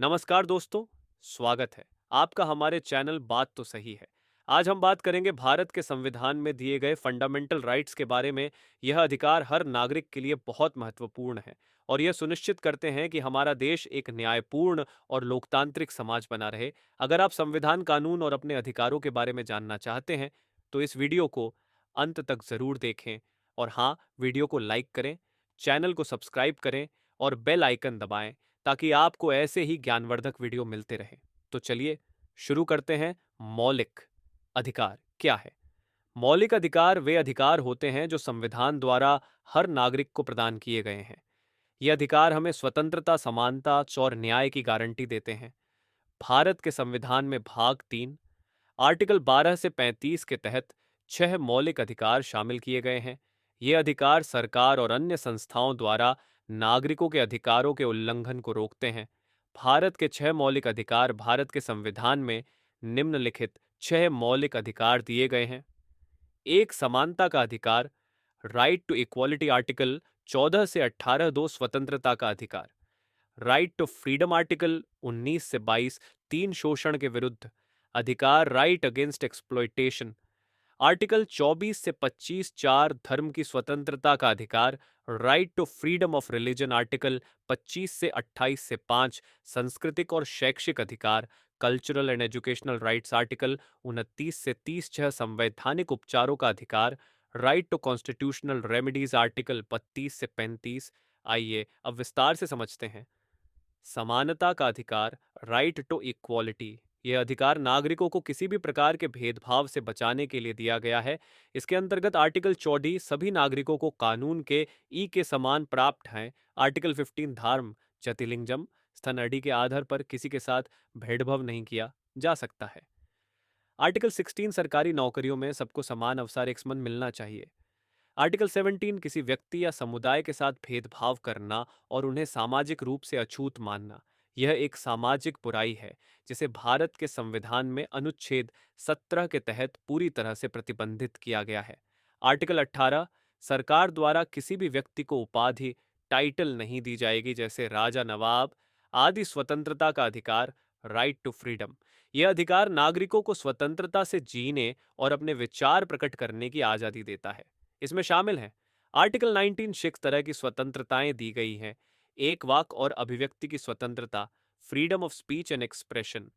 नमस्कार दोस्तों, स्वागत है आपका हमारे चैनल बात तो सही है। आज हम बात करेंगे भारत के संविधान में दिए गए फंडामेंटल राइट्स के बारे में। यह अधिकार हर नागरिक के लिए बहुत महत्वपूर्ण है और यह सुनिश्चित करते हैं कि हमारा देश एक न्यायपूर्ण और लोकतांत्रिक समाज बना रहे। अगर आप संविधान, कानून और अपने अधिकारों के बारे में जानना चाहते हैं तो इस वीडियो को अंत तक जरूर देखें। और हाँ, वीडियो को लाइक करें, चैनल को सब्सक्राइब करें और बेल आइकन दबाएं ताकि आपको ऐसे ही ज्ञानवर्धक वीडियो मिलते रहें। तो चलिए शुरू करते हैं। मौलिक अधिकार क्या है? मौलिक अधिकार वे अधिकार होते हैं जो संविधान द्वारा हर नागरिक को प्रदान किए गए हैं। ये अधिकार हमें स्वतंत्रता, समानता और न्याय की गारंटी देते हैं। भारत के संविधान में भाग 3 आर्टिकल 12 से 35 के तहत 6 मौलिक अधिकार शामिल किए गए हैं। ये अधिकार सरकार और अन्य संस्थाओं द्वारा नागरिकों के अधिकारों के उल्लंघन को रोकते हैं। भारत के 6 मौलिक अधिकार भारत के संविधान में निम्नलिखित 6 मौलिक अधिकार दिए गए हैं। एक, समानता का अधिकार, राइट टू इक्वालिटी आर्टिकल 14 से 18 दो, स्वतंत्रता का अधिकार। राइट टू फ्रीडम आर्टिकल 19 से 22, तीन, शोषण के विरुद्ध अधिकार, राइट अगेंस्ट एक्सप्लॉयटेशन। आर्टिकल 24 से 25, चार, धर्म की स्वतंत्रता का अधिकार, right to freedom of religion. Article 25 से 28 से 5, सांस्कृतिक और शैक्षिक अधिकार, cultural and educational rights. Article 29 से 30, छह, संवैधानिक उपचारों का अधिकार, right to constitutional remedies. Article 32 से 35। आइए अब विस्तार से समझते हैं। समानता का अधिकार, राइट टू इक्वालिटी। यह अधिकार नागरिकों को किसी भी प्रकार के भेदभाव से बचाने के लिए दिया गया है। इसके अंतर्गत आर्टिकल 14 सभी नागरिकों को कानून के ई के समान प्राप्त हैं। आर्टिकल 15 धर्म, जाति-लिंगजम, स्तनअडी के आधार पर किसी के साथ भेदभाव नहीं किया जा सकता है। आर्टिकल 16 सरकारी नौकरियों में सबको समान अवसर एक समान मिलना चाहिए। आर्टिकल 17 किसी व्यक्ति या समुदाय के साथ भेदभाव करना और उन्हें सामाजिक रूप से अछूत मानना, यह एक सामाजिक बुराई है जिसे भारत के संविधान में अनुच्छेद 17 के तहत पूरी तरह से प्रतिबंधित किया गया है। आर्टिकल 18 सरकार द्वारा किसी भी व्यक्ति को उपाधि, टाइटल नहीं दी जाएगी जैसे राजा, नवाब आदि। स्वतंत्रता का अधिकार, राइट टू फ्रीडम। यह अधिकार नागरिकों को स्वतंत्रता से जीने और अपने विचार प्रकट करने की आजादी देता है। इसमें शामिल है आर्टिकल 19 6 तरह की स्वतंत्रताएं दी गई हैं। एक, वाक और अभिव्यक्ति की स्वतंत्रता, freedom of speech and expression.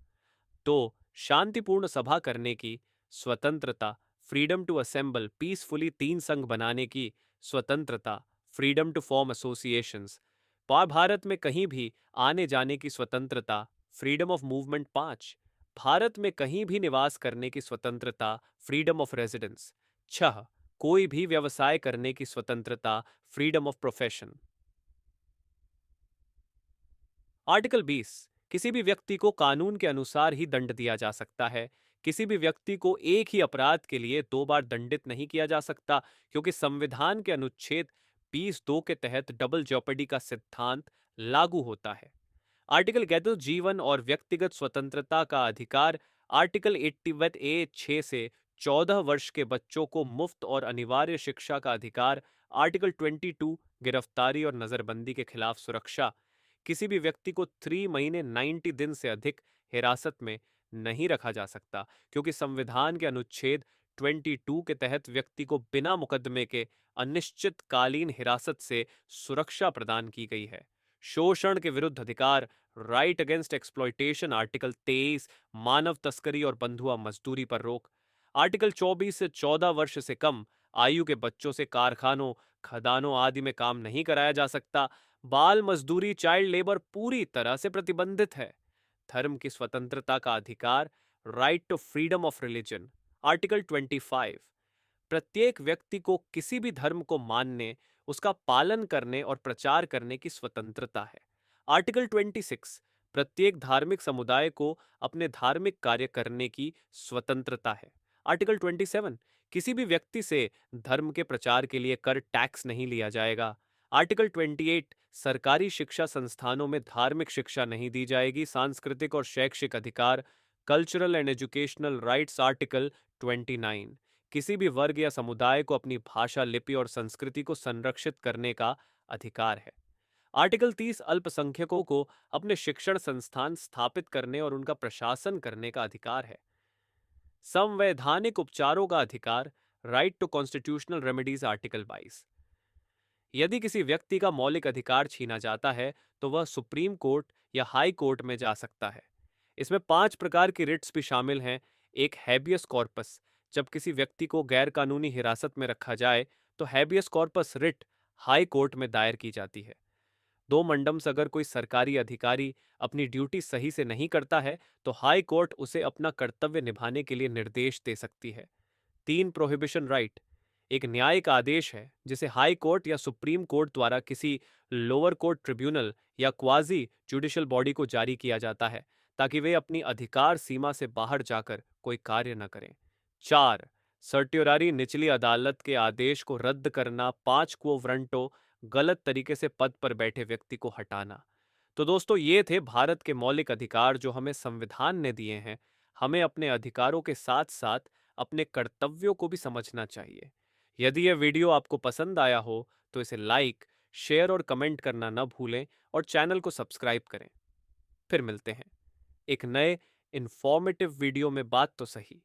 दो, शांतिपूर्ण सभा करने की स्वतंत्रता, फ्रीडम टू असेंबल पीसफुली। तीन, संघ बनाने की स्वतंत्रता, freedom to form associations. Bharat में कहीं भी आने जाने की स्वतंत्रता, फ्रीडम ऑफ मूवमेंट। पांच, भारत में कहीं भी निवास करने की स्वतंत्रता, फ्रीडम ऑफ रेजिडेंस। छह, कोई भी व्यवसाय करने की स्वतंत्रता, फ्रीडम ऑफ प्रोफेशन। आर्टिकल 20 किसी भी व्यक्ति को कानून के अनुसार ही दंड दिया जा सकता है। किसी भी व्यक्ति को एक ही अपराध के लिए दो बार दंडित नहीं किया जा सकता, क्योंकि संविधान के अनुच्छेद 20(2) के तहत डबल जॉपर्डी का सिद्धांत लागू होता है। आर्टिकल 11 जीवन और व्यक्तिगत स्वतंत्रता का अधिकार। आर्टिकल 81A 6 से 14 वर्ष के बच्चों को मुफ्त और अनिवार्य शिक्षा का अधिकार। आर्टिकल 22 गिरफ्तारी और नजरबंदी के खिलाफ सुरक्षा। किसी भी व्यक्ति को 3 महीने 90 दिन से अधिक हिरासत में नहीं रखा जा सकता, क्योंकि संविधान के अनुच्छेद 22 के तहत व्यक्ति को बिना मुकदमे के अनिश्चितकालीन हिरासत से सुरक्षा प्रदान की गई है। शोषण के विरुद्ध अधिकार, राइट अगेंस्ट एक्सप्लॉयटेशन। आर्टिकल 23 मानव तस्करी और बंधुआ मजदूरी पर रोक। आर्टिकल 24 से 14 वर्ष से कम आयु के बच्चों से कारखानों, खदानों आदि में काम नहीं कराया जा सकता। बाल मजदूरी, चाइल्ड लेबर पूरी तरह से प्रतिबंधित है। धर्म की स्वतंत्रता का अधिकार, right to freedom of religion. Article 25 प्रत्येक व्यक्ति को किसी भी धर्म को मानने, उसका पालन करने और प्रचार करने की स्वतंत्रता है। आर्टिकल 26 प्रत्येक धार्मिक समुदाय को अपने धार्मिक कार्य करने की स्वतंत्रता है। आर्टिकल 27 किसी भी व्यक्ति से धर्म के प्रचार के लिए कर, टैक्स नहीं लिया जाएगा। आर्टिकल 28 सरकारी शिक्षा संस्थानों में धार्मिक शिक्षा नहीं दी जाएगी। सांस्कृतिक और शैक्षिक अधिकार, cultural and educational rights. Article 29 किसी भी वर्ग या समुदाय को अपनी भाषा, लिपि और संस्कृति को संरक्षित करने का अधिकार है। आर्टिकल 30 अल्पसंख्यकों को अपने शिक्षण संस्थान स्थापित करने और उनका प्रशासन करने का अधिकार है। संवैधानिक उपचारों का अधिकार, right to constitutional remedies article 22। यदि किसी व्यक्ति का मौलिक अधिकार छीना जाता है तो वह सुप्रीम कोर्ट या हाई कोर्ट में जा सकता है। इसमें 5 प्रकार की रिट्स भी शामिल हैं। एक हैबियस कॉर्पस, जब किसी व्यक्ति को गैर कानूनी हिरासत में रखा जाए तो habeas corpus writ high court में दायर की जाती है। 2 मंडम्स, अगर कोई सरकारी अधिकारी अपनी ड्यूटी सही से नहीं करता है तो हाई कोर्ट उसे अपना कर्तव्य निभाने के लिए निर्देश दे सकती है। 3 प्रोहिबिशन राइट, एक न्यायिक आदेश है जिसे हाई कोर्ट या सुप्रीम कोर्ट द्वारा किसी लोअर कोर्ट ट्रिब्यूनल या क्वाजी जुडिशियल बॉडी को जारी किया जाता है ताकि वे अपनी अधिकार सीमा से बाहर जाकर कोई कार्य न करें। 4 सर्ट्योरारी, निचली अदालत के आदेश को रद्द करना। 5 क्वो व्रंटो, गलत तरीके से पद पर बैठे व्यक्ति को हटाना। तो दोस्तों, ये थे भारत के मौलिक अधिकार जो हमें संविधान ने दिए हैं। हमें अपने अधिकारों के साथ साथ अपने कर्तव्यों को भी समझना चाहिए। यदि यह वीडियो आपको पसंद आया हो तो इसे लाइक, शेयर और कमेंट करना न भूलें और चैनल को सब्सक्राइब करें। फिर मिलते हैं एक नए इन्फॉर्मेटिव वीडियो में। बात तो सही।